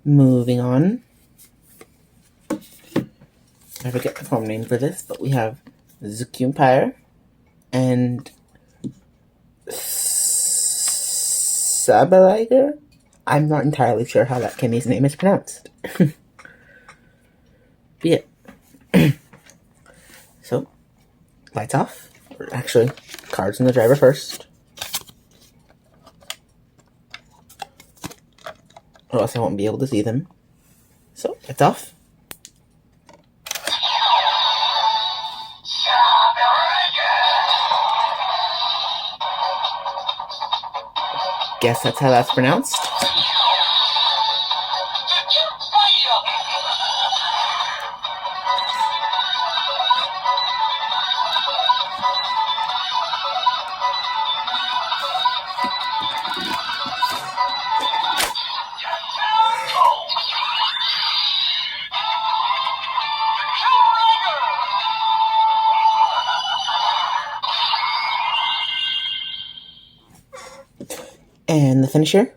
Moving on. I forget the form name for this, but we have Zuki Empire and Sabaliger. I'm not entirely sure how that Chemy's name is pronounced. But yeah. So, lights off. Or actually, cards in the driver first. Or else I won't be able to see them. So, lights off. Guess that's how that's pronounced. And the finisher.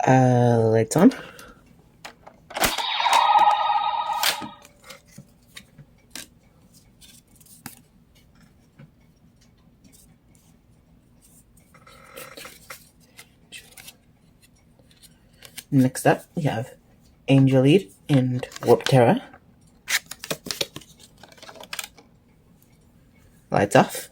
Lights on. Next up, we have Majade and Warp Terra. Lights off.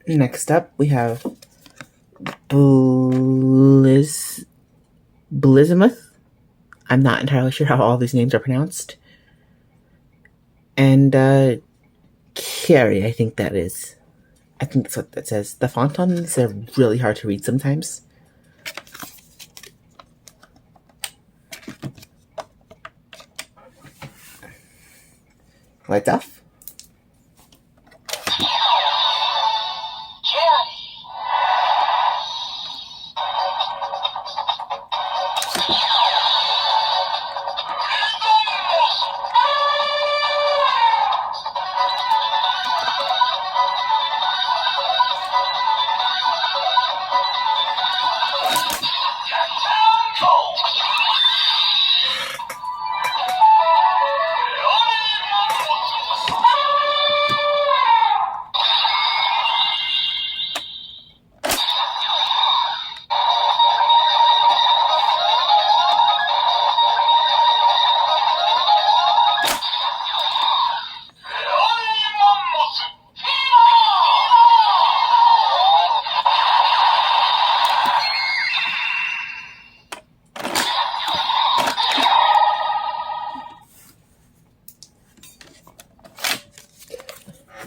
Next up, we have Blizimuth. I'm not entirely sure how all these names are pronounced. And Carrie, I think that is. I think that's what that says. The font on these are really hard to read sometimes. Lights off.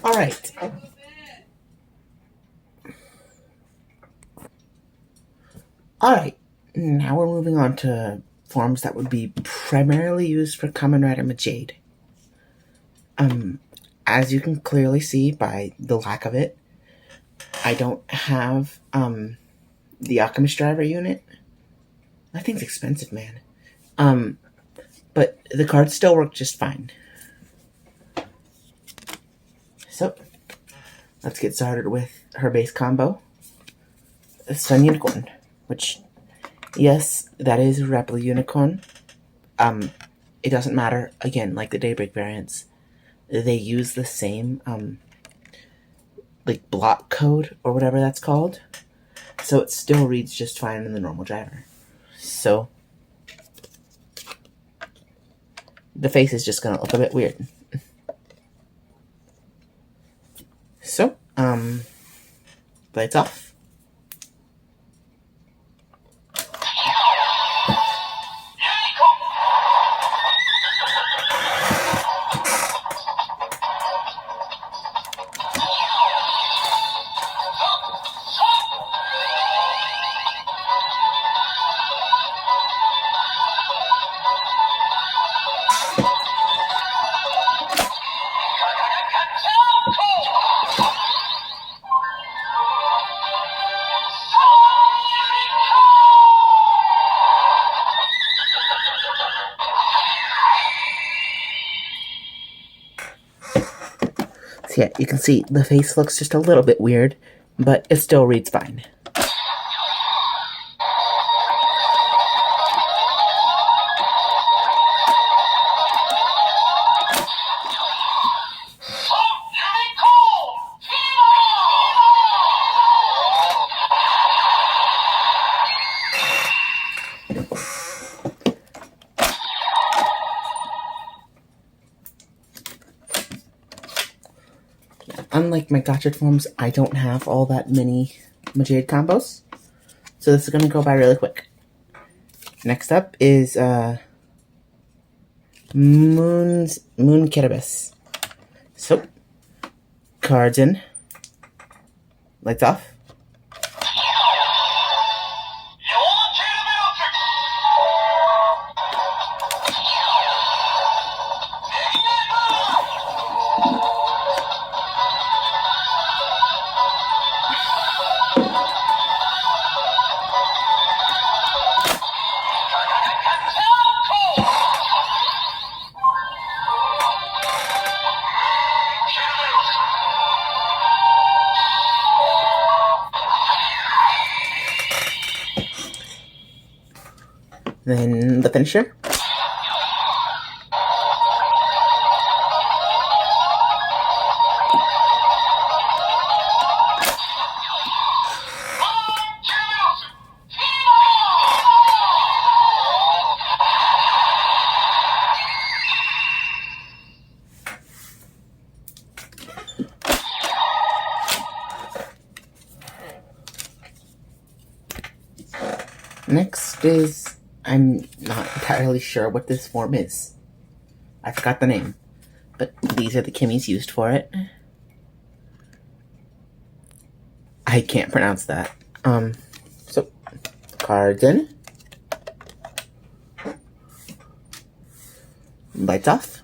Alright. Alright, now we're moving on to forms that would be primarily used for Kamen Rider Majade. As you can clearly see by the lack of it, I don't have the Alchemist Driver unit. That thing's expensive, man. But the cards still work just fine. So, let's get started with her base combo. Sun Unicorn, which, yes, that is Repli Unicorn. It doesn't matter, again, like the Daybreak variants. They use the same, like, block code, or whatever that's called. So it still reads just fine in the normal driver. So the face is just gonna look a bit weird. So, lights off. So yeah, you can see the face looks just a little bit weird, but it still reads fine. Unlike my Gotchard forms, I don't have all that many Majade combos, so this is going to go by really quick. Next up is Moon Kiribis. So, cards in, lights off. Then the finisher. Next is, I'm not entirely sure what this form is. I forgot the name. But these are the Chemys used for it. I can't pronounce that. So, cards in. Lights off.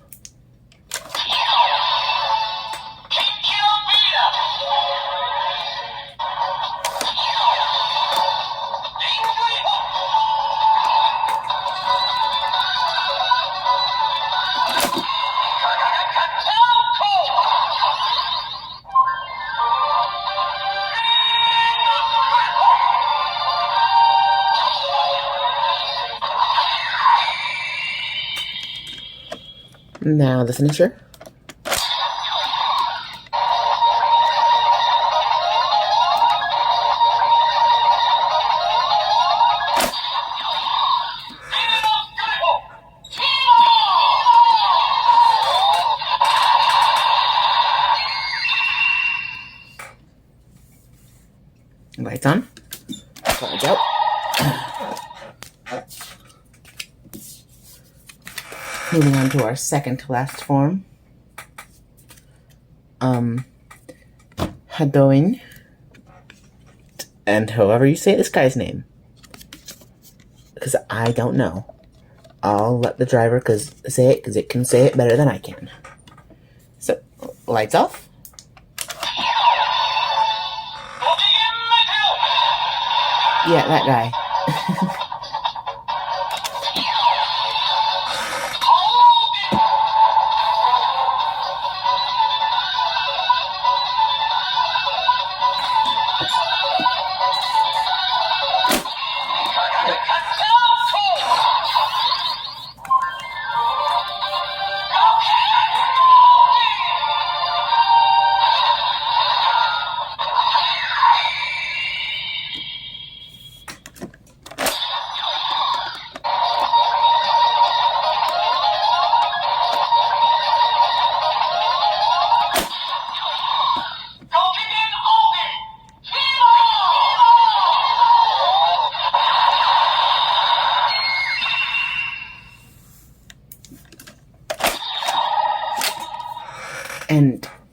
Now the finisher. Lights on. Cards out. Moving on to our second to last form. Hadoin. And however you say this guy's name. Because I don't know. I'll let the driver say it because it can say it better than I can. So, lights off. Yeah, that guy.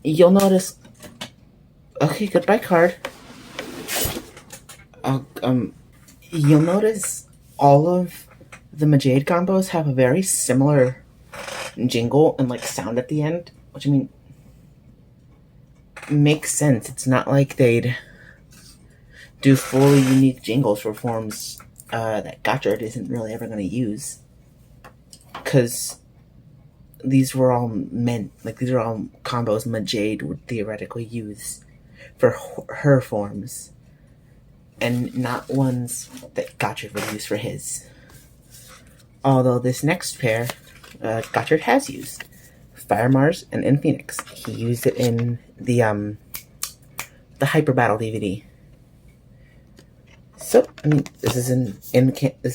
You'll notice. Okay, goodbye, card. You'll notice all of the Majade combos have a very similar jingle and like sound at the end, which I mean makes sense. It's not like they'd do fully unique jingles for forms that Gotchard isn't really ever going to use, because these were all meant, like, these are all combos Majade would theoretically use for her forms, and not ones that Gotchard would use for his. Although this next pair, Gotchard has used Fire Mars and in Phoenix. He used it in the Hyper Battle DVD. So I mean, this is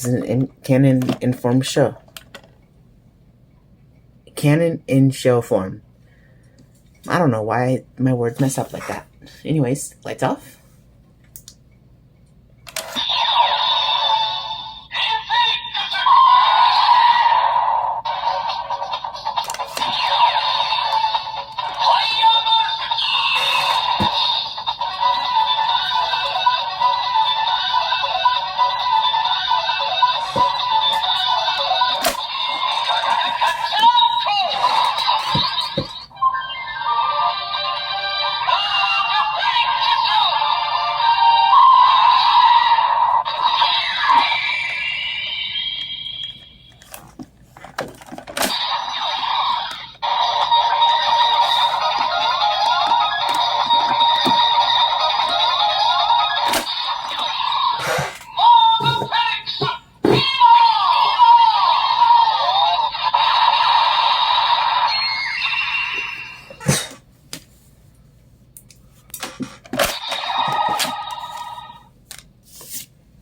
an canon informed show. Canon in show form. I don't know why my words mess up like that. Anyways, lights off.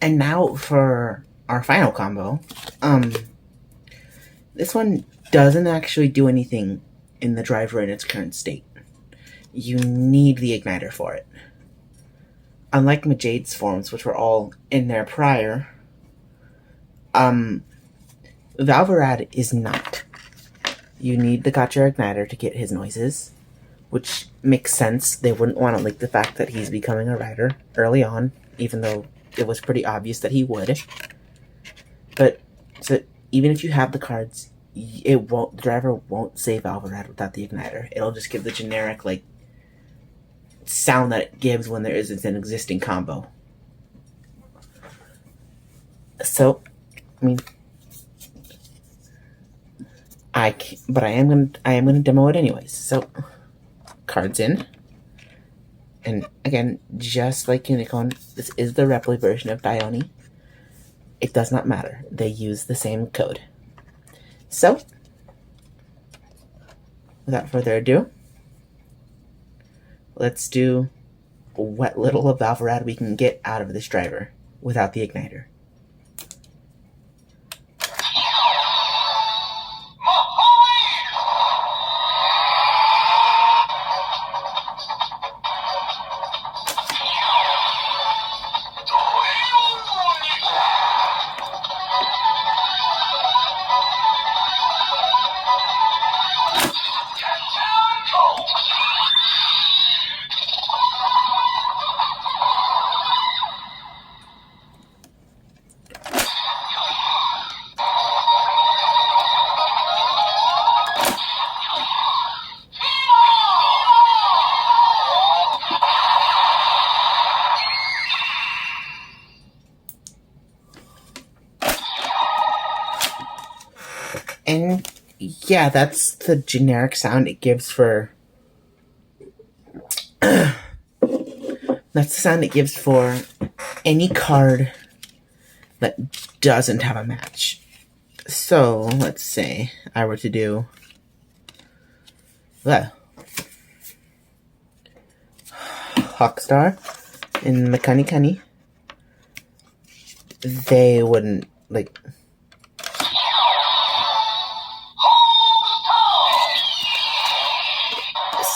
And now for our final combo. This one doesn't actually do anything in the driver in its current state. You need the igniter for it. Unlike Majade's forms, which were all in there prior, Valvarad is not. You need the Gotchard igniter to get his noises, which makes sense. They wouldn't want to leak the fact that he's becoming a rider early on, even though it was pretty obvious that he would. But so even if you have the cards, the driver won't say Valvarad without the igniter. It'll just give the generic like sound that it gives when there isn't an existing combo. So, I mean, I am gonna demo it anyways. So, cards in. And again, just like Unicorn, this is the Repli version of Dione. It does not matter. They use the same code. So, without further ado, let's do what little of Valvarad we can get out of this driver without the igniter. And yeah, that's the generic sound it gives for that's the sound it gives for any card that doesn't have a match. So let's say I were to do Hawkstar in Mekanikani. They wouldn't like.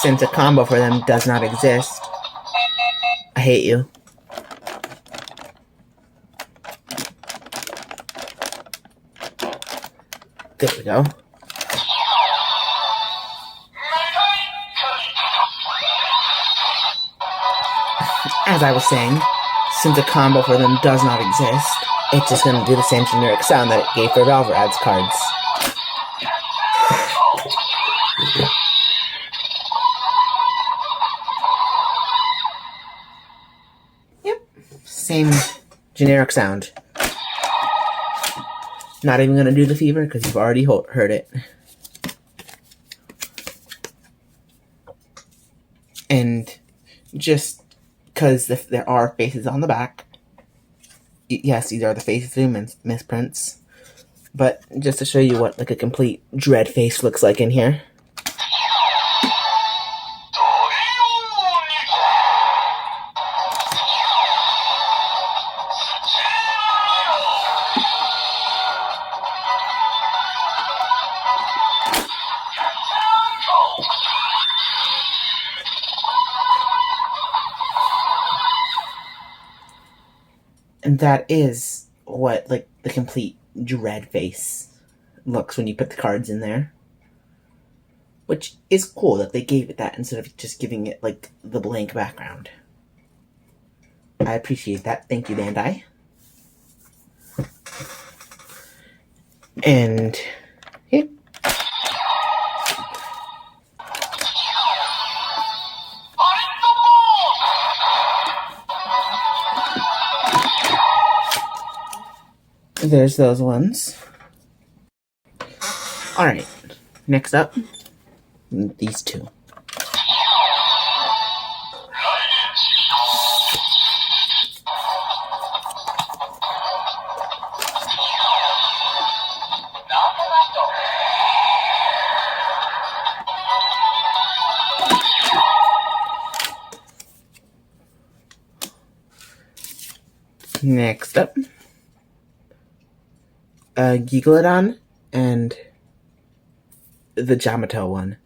Since a combo for them does not exist. I hate you. There we go. as I was saying, since a combo for them does not exist, it's just going to do the same generic sound that it gave for Valvarad's cards. Yep, same generic sound. Not even going to do the fever because you've already heard it. And just because there are faces on the back, yes, these are the faces through misprints, but just to show you what like a complete dread face looks like in here. And that is what like the complete dread face looks when you put the cards in there. Which is cool that they gave it that instead of just giving it like the blank background. I appreciate that. Thank you, Bandai. And yeah. There's those ones. Alright, next up, these two. Next up, Gigalodon and the Jamato one.